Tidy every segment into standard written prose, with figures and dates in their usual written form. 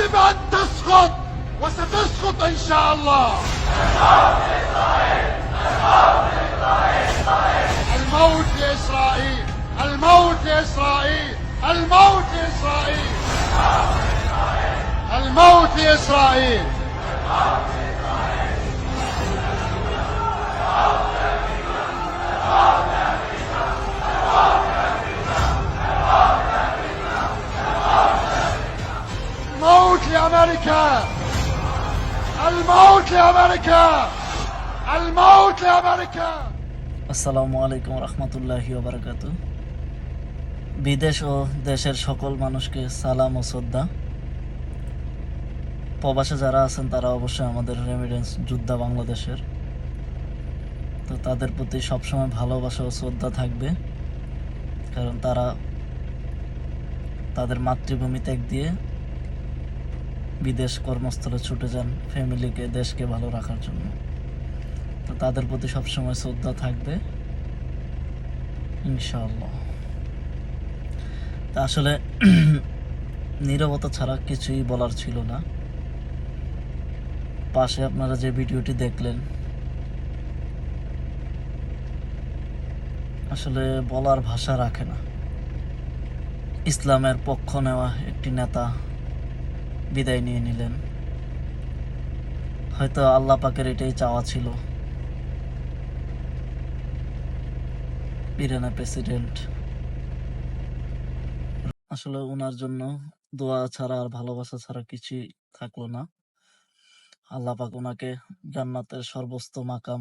يجب أن تسقط وستسقط إن شاء الله. الموت لإسرائيل، الموت لإسرائيل، الموت لإسرائيل، الموت لإسرائيل. الموت لأمريكا، الموت لأمريكا، الموت لأمريكا. আসসালামু আলাইকুম রহমতুল্লাহি ওয়া বারাকাতুহু। বিদেশ ও দেশের সকল মানুষকে সালাম ও শ্রদ্ধা। প্রবাসে যারা আছেন তারা অবশ্যই আমাদের রেমিডেন্স যোদ্ধা বাংলাদেশের, তো তাদের প্রতি সবসময় ভালোবাসা ও শ্রদ্ধা থাকবে, কারণ তারা তাদের মাতৃভূমি ত্যাগ দিয়ে বিদেশ কর্মস্থলে ছুটে যান ফ্যামিলিকে, দেশকে ভালো রাখার জন্য। তো তাদের প্রতি সবসময় শ্রদ্ধা থাকবে ইনশাআল্লাহ। তা আসলে নীরবতা ছাড়া কিছুই বলার ছিল না। পাশে আপনারা যে ভিডিওটি দেখলেন, আসলে বলার ভাষা রাখে না। ইসলামের পক্ষ নেওয়া একটি নেতা বিদায় নিয়ে নিলেন। হয়তো আল্লাহ পাকের এটাই চাওয়া ছিল, ইরানের প্রেসিডেন্ট। আসলে ওনার জন্য দোয়া ছাড়া আর ভালোবাসা ছাড়া কিছুই থাকলো না। আল্লাহ পাক ওনাকে জান্নাতের সর্বোচ্চ মাকাম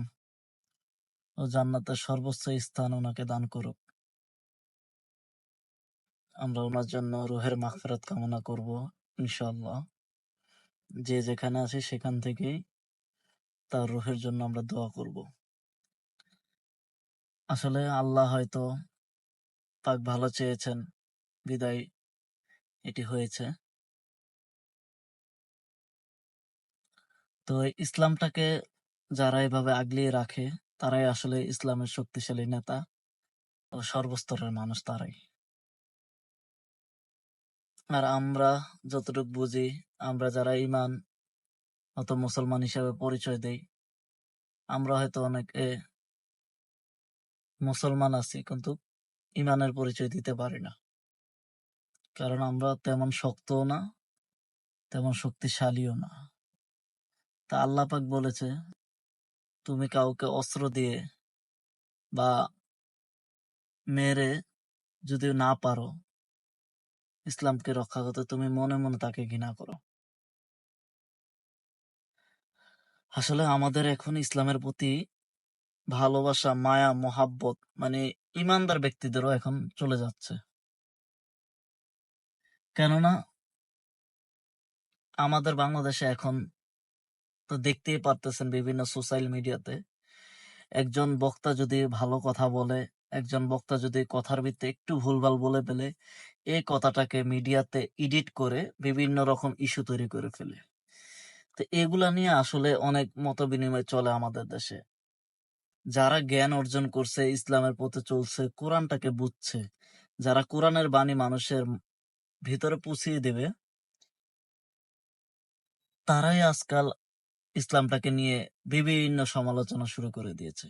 ও জান্নাতের সর্বোচ্চ স্থান ওনাকে দান করুক। আমরা ওনার জন্য রুহের মাগফিরাত কামনা করব ইনশাআল্লাহ। যে যেখানে আছি সেখান থেকেই তার রুহের জন্য আমরা দোয়া করব। আসলে আল্লাহ হয়তো পাক ভালো চেয়েছেন বিদায় এটি হয়েছে। তো ইসলামটাকে যারা এভাবে আগলিয়ে রাখে তারাই আসলে ইসলামের শক্তিশালী নেতা ও সর্বস্তরের মানুষ তারাই। আর আমরা যতটুকু বুঝি, আমরা যারা ইমান অত মুসলমান হিসেবে পরিচয় দেই, আমরা হয়তো অনেকে মুসলমান আছি কিন্তু ইমানের পরিচয় দিতে পারি না, কারণ আমরা তেমন শক্তও না তেমন শক্তিশালীও না। তা আল্লাহ পাক বলেছে, তুমি কাউকে অস্ত্র দিয়ে বা মেরে যদি না পারো ইসলামকে রক্ষা করতে, তুমি মনে মনে তাকে ঘৃণা করো। আসলে আমাদের এখন ইসলামের প্রতি ভালোবাসা, মায়া, মোহাব্বত মানে ইমানদার ব্যক্তিদেরও এখন চলে যাচ্ছে। কেননা আমাদের বাংলাদেশে এখন তো দেখতেই পারতেছেন বিভিন্ন সোশ্যাল মিডিয়াতে একজন বক্তা যদি ভালো কথা বলে, একজন বক্তা যদি কথার ভিত্তিতে একটু ভুলভাল বলে ফেলে, এই কথাটাকে মিডিয়াতে এডিট করে বিভিন্ন রকম ইস্যু তৈরি করে ফেলে। তো এগুলা নিয়ে আসলে অনেক মত বিনিময় চলে আমাদের দেশে। যারা জ্ঞান অর্জন করছে, ইসলামের পথে চলছে, কোরআনটাকে বুঝছে, যারা কোরআনের বাণী মানুষের ভিতরে পুছিয়ে দেবে, তারাই আজকাল ইসলামটাকে নিয়ে বিভিন্ন সমালোচনা শুরু করে দিয়েছে।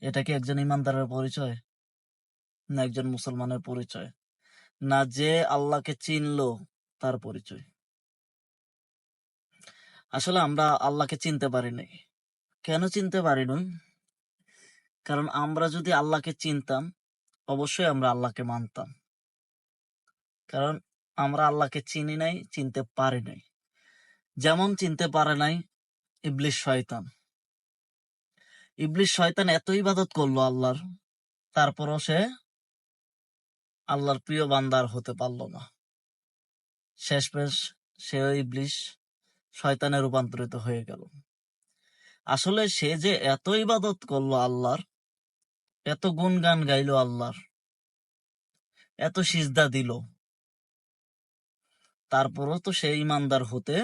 এটা কি একজন ইমানদারের পরিচয়, না একজন মুসলমানের পরিচয়, না যে আল্লাহকে চিনলো তার পরিচয়? আসলে আমরা আল্লাহকে চিনতে পারি নাই। কেন চিনতে পারি নাই? কারণ আমরা যদি আল্লাহকে চিনতাম অবশ্যই আমরা আল্লাহকে মানতাম। কারণ আমরা আল্লাহকে চিনি নাই, চিনতে পারি নাই। যেমন চিনতে পারে নাই ইবলিস শয়তান। ইবলিস শয়তান এত ইবাদত করলো আল্লাহর, তারপরও সে আল্লাহর প্রিয় বান্দার হতে পারলো না। শেষমেশ সে ইবলিস শয়তানে রূপান্তরিত হয়ে গেল। আসলে সে যে এত ইবাদত করলো আল্লাহর, এত গুণগান গাইলো আল্লাহর, এত সিজদা দিল, তারপরও তো সে ইমানদার হতে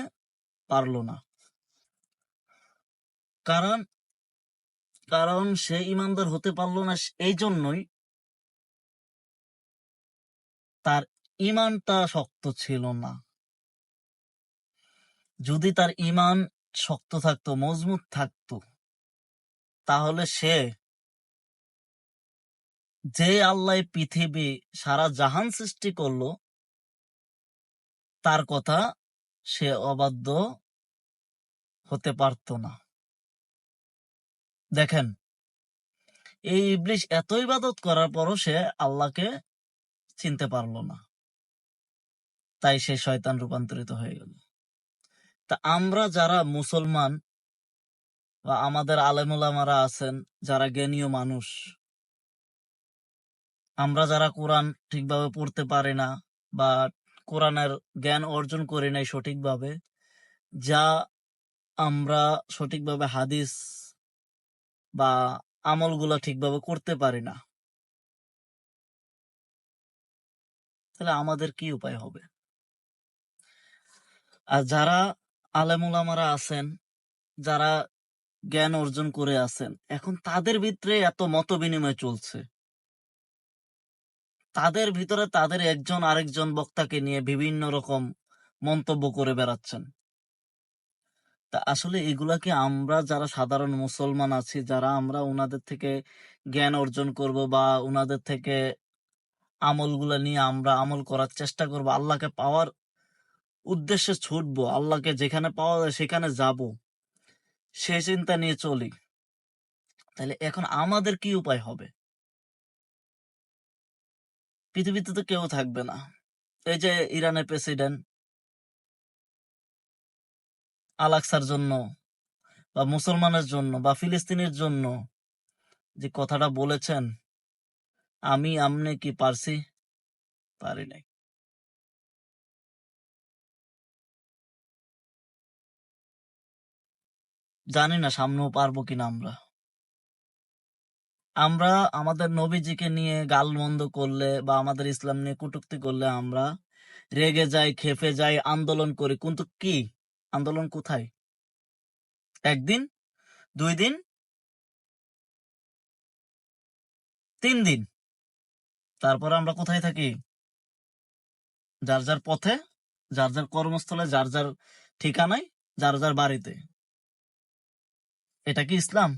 পারলো না। কারণ কারণ সে ইমানদার হতে পারলো না এই জন্যই তার ইমানটা শক্ত ছিল না। যদি তার ঈমান শক্ত থাকতো, মজবুত থাকতো, তাহলে সে যে আল্লাহ পৃথিবী সারা জাহান সৃষ্টি করলো তার কথা সে অবাধ্য হতে পারতো না। দেখেন, এই ইবলিশ এত ইবাদত করার পরও সে আল্লাহকে চিনতে পারলো না, তাই সে শয়তান রূপান্তরিত হয়ে গেল। তা আমরা যারা মুসলমান বা আমাদের আলেম ওলামারা আছেন, যারা জ্ঞানীয় মানুষ, আমরা যারা কোরআন ঠিকভাবে পড়তে পারি না বা কোরআনের জ্ঞান অর্জন করি নাই সঠিকভাবে, যা আমরা সঠিকভাবে হাদিস বা আমলগুলো ঠিকভাবে করতে পারি না, তাহলে আমাদের কি উপায় হবে? আর যারা আলেম ওলামারা আছেন, যারা জ্ঞান অর্জন করে আছেন, এখন তাদের ভিতরে এত মত বিনিময় চলছে, তাদের ভিতরে তাদের একজন আরেকজন বক্তাকে নিয়ে বিভিন্ন রকম মন্তব্য করে বেড়াচ্ছেন। তা আসলে এগুলাকে আমরা যারা সাধারণ মুসলমান আছি, যারা আমরা ওনাদের থেকে জ্ঞান অর্জন করব বা ওনাদের থেকে আমলগুলা নিয়ে আমরা আমল করার চেষ্টা করব, আল্লাহকে পাওয়ার উদ্দেশ্যে ছুটবো, আল্লাহকে যেখানে পাওয়া যায় সেখানে যাব, সে চিন্তা নিয়ে চলি, তাহলে এখন আমাদের কি উপায় হবে? পৃথিবীতে তো কেউ থাকবে না। এই যে ইরানের প্রেসিডেন্ট আল-আকসার জন্য বা মুসলমানের জন্য বা ফিলিস্তিনের জন্য যে কথাটা বলেছেন, আমি আমনে কি পারছি? পারি নাই। জানি না সামনেও পারবো কিনা। আমরা আমাদের নবীজিকে নিয়ে গালমন্দ করলে বা আমাদের ইসলাম নিয়ে কটূক্তি করলে আমরা রেগে যাই, ক্ষেপে যাই, আন্দোলন করি, কিন্তু কি আন্দোলন কোথায়? একদিন, 2 দিন, 3 দিন, তারপরে আমরা কোথায় থাকি? যার যার পথে, যার যার কর্মস্থলে, যার যার ঠিকানায়, যার যার বাড়িতে। এটা কি ইসলাম?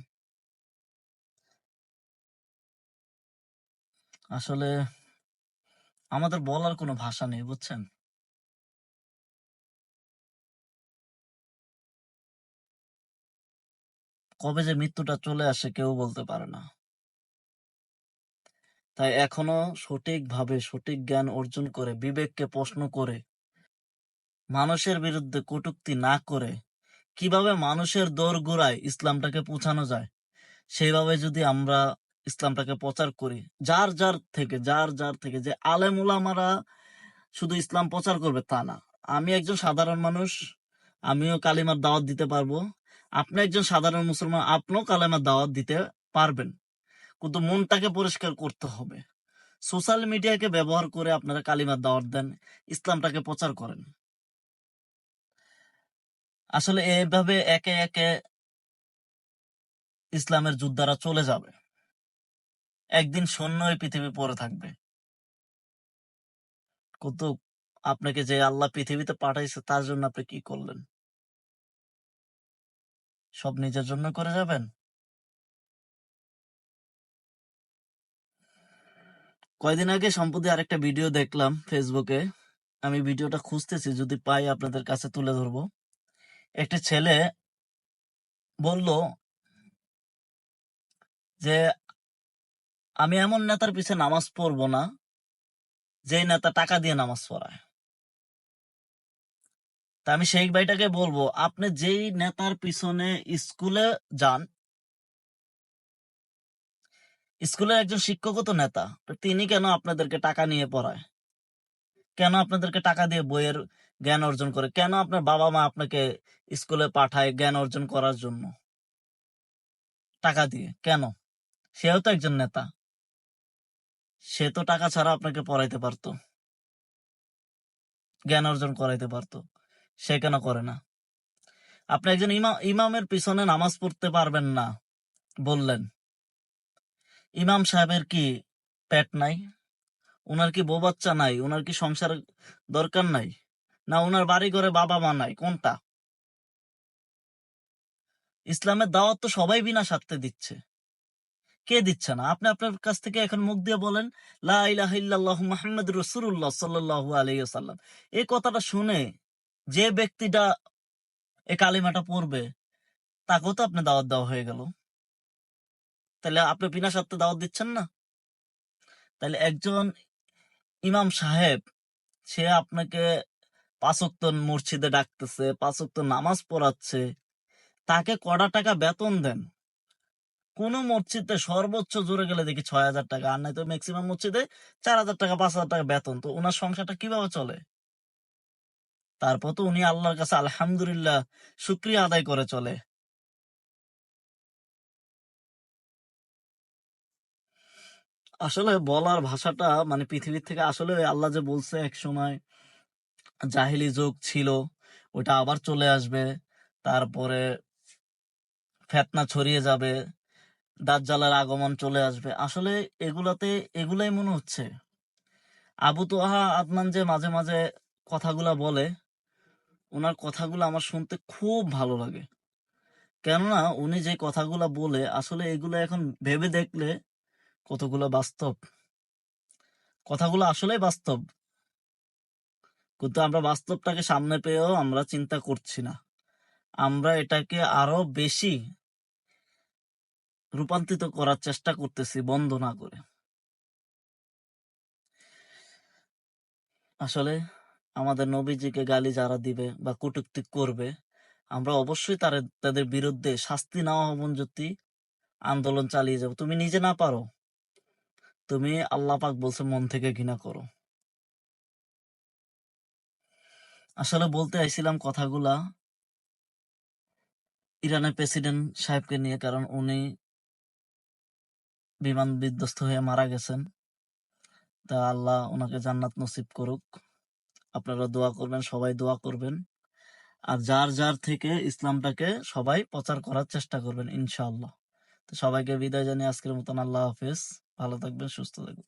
আসলে আমাদের বলার কোনো ভাষা নেই, বুঝছেন? কবে যে মৃত্যুটা চলে আসে কেউ বলতে পারে না। তাই এখনো সঠিকভাবে সঠিক জ্ঞান অর্জন করে, বিবেককে প্রশ্ন করে, মানুষের বিরুদ্ধে কটূক্তি না করে কিভাবে মানুষের দোরগোড়ায় ইসলামটাকে পৌঁছানো যায়, সেইভাবে যদি আমরা ইসলামটাকে প্রচার করি, যার যার থেকে, যে আলেম উলামারা শুধু ইসলাম প্রচার করবে তা না। আমি একজন সাধারণ মানুষ, আমিও কালিমার দাওয়াত দিতে পারবো। আপনি একজন সাধারণ মুসলমান, আপনিও কালিমার দাওয়াত দিতে পারবেন, কিন্তু মনটাকে পরিষ্কার করতে হবে। সোশ্যাল মিডিয়াকে ব্যবহার করে আপনারা কালিমার দাওয়াত দেন, ইসলামটাকে প্রচার করেন। আসলে এইভাবে একে একে ইসলামের যোদ্ধারা চলে যাবে, একদিন শূন্য এই পৃথিবী পড়ে থাকবে। কিন্তু আপনাকে যে আল্লাহ পৃথিবীতে পাঠাইছে তার জন্য আপনি কি করলেন? সব নিজের জন্য করে যাবেন? কয়দিন আগে সম্প্রতি আরেকটা ভিডিও দেখলাম ফেসবুকে, আমি ভিডিওটা খুঁজতেছি, যদি পাই আপনাদের কাছে তুলে ধরবো। একটি ছেলে বলল যে আমি এমন নেতার পিছে নামাজ পড়বো না যে নেতা টাকা দিয়ে নামাজ পড়ায়। তা আমি সেই ভাইটাকে বলবো, আপনি যেই নেতার পিছনে স্কুলে যান, স্কুলের একজন শিক্ষকও তো নেতা, তো তিনি কেন আপনাদেরকে টাকা নিয়ে পড়ায়? কেন আপনাদেরকে টাকা দিয়ে বইয়ের জ্ঞান অর্জন করে? কেন আপনার বাবা মা আপনাকে স্কুলে পাঠায় জ্ঞান অর্জন করার জন্য টাকা দিয়ে? কেন? সেও তো একজন নেতা, সে তো টাকা ছাড়া আপনাকে পড়াইতে পারতো, জ্ঞান অর্জন করাইতে পারতো, সে কেন করে না? আপনি একজন ইমামের পিছনে নামাজ পড়তে পারবেন না বললেন, ইমাম সাহেবের কি পেট নাই? উনার কি বউ বাচ্চা নাই? উনার কি সংসার দরকার নাই? না উনার বাড়ি ঘরে বাবা মা নাই? কোনটা? ইসলামের দাওয়াত তো সবাই বিনা স্বার্থে দিচ্ছে। কে দিচ্ছে না? আপনি আপনার কাছ থেকে এখন মুখ দিয়ে বলেন, লা ইলাহা ইল্লাল্লাহু মুহাম্মাদুর রাসূলুল্লাহ সাল্লাল্লাহু আলাইহি ওয়াসাল্লাম। এই কথাটা শুনে যে ব্যক্তিটা এই কালিমাটা পড়বে, তাকেও তো আপনি দাওয়াত দেওয়া হয়ে গেল। তাহলে আপনি বিনা স্বার্থে দাওয়াত দিচ্ছেন না? তাহলে একজন ইমাম সাহেব, সে আপনাকে ৫ ওয়াক্ত মসজিদে ডাকতেছে, ৫ ওয়াক্ত নামাজ পড়াচ্ছে, তাকে কটা টাকা বেতন দেন? কোন মসজিদে সর্বোচ্চ জোরে গেলে দেখি ৬,০০০ টাকা, আর নাই তো ম্যাক্সিমাম মসজিদে ৪,০০০ টাকা ৫,০০০ টাকা বেতন। তো ওনার সংসারটা কিভাবে চলে? তারপর তো উনি আল্লাহর কাছে আলহামদুলিল্লাহ শুকরিয়া আদায় করে চলে। আসলে বলার ভাষাটা মানে পৃথিবীর থেকে আসলে আল্লাহ যে বলছে এক সময় জাহিলি যুগ ছিল, ওটা আবার চলে আসবে। তারপরে ফেতনা ছড়িয়ে যাবে, দাজ্জালের আগমন চলে আসবে। আসলে এগুলাই মনে হচ্ছে। আবু তোহা আদনান যে মাঝে মাঝে কথাগুলা বলে, ওনার কথাগুলো আমার শুনতে খুব ভালো লাগে। কেননা উনি যে কথাগুলা বলে আসলে এগুলো এখন ভেবে দেখলে কতগুলো বাস্তব। কথাগুলো আসলেই বাস্তব। কিন্তু আমরা বাস্তবটাকে সামনে পেয়েও আমরা চিন্তা করছি না। আমরা এটাকে আরো বেশি রূপান্তরিত করার চেষ্টা করতেছি বন্ধ না করে। আসলে আমাদের নবীজিকে গালি যারা দিবে বা কটূক্তি করবে, আমরা অবশ্যই তাদের বিরুদ্ধে শাস্তি নেওয়া পর্যন্ত আন্দোলন চালিয়ে যাব। তুমি নিজে না পারো, তুমি আল্লাহ পাক বলছে মন থেকে ঘৃণা করো। আসলে বলতে আইছিলাম কথাগুলা ইরানের প্রেসিডেন্ট সাহেবকে নিয়ে, কারণ উনি বিমান বিধ্বস্ত হয়ে মারা গেছেন। তা আল্লাহ ওনাকে জান্নাত নসিব করুক। আপনারা দোয়া করবেন, সবাই দোয়া করবেন। আর যার যার থেকে ইসলামটাকে সবাই প্রচার করার চেষ্টা করবেন ইনশাআল্লাহ। তো সবাইকে বিদায় জানিয়ে আজকের মতন আল্লাহ হাফেজ। ভালো থাকবেন, সুস্থ থাকবেন।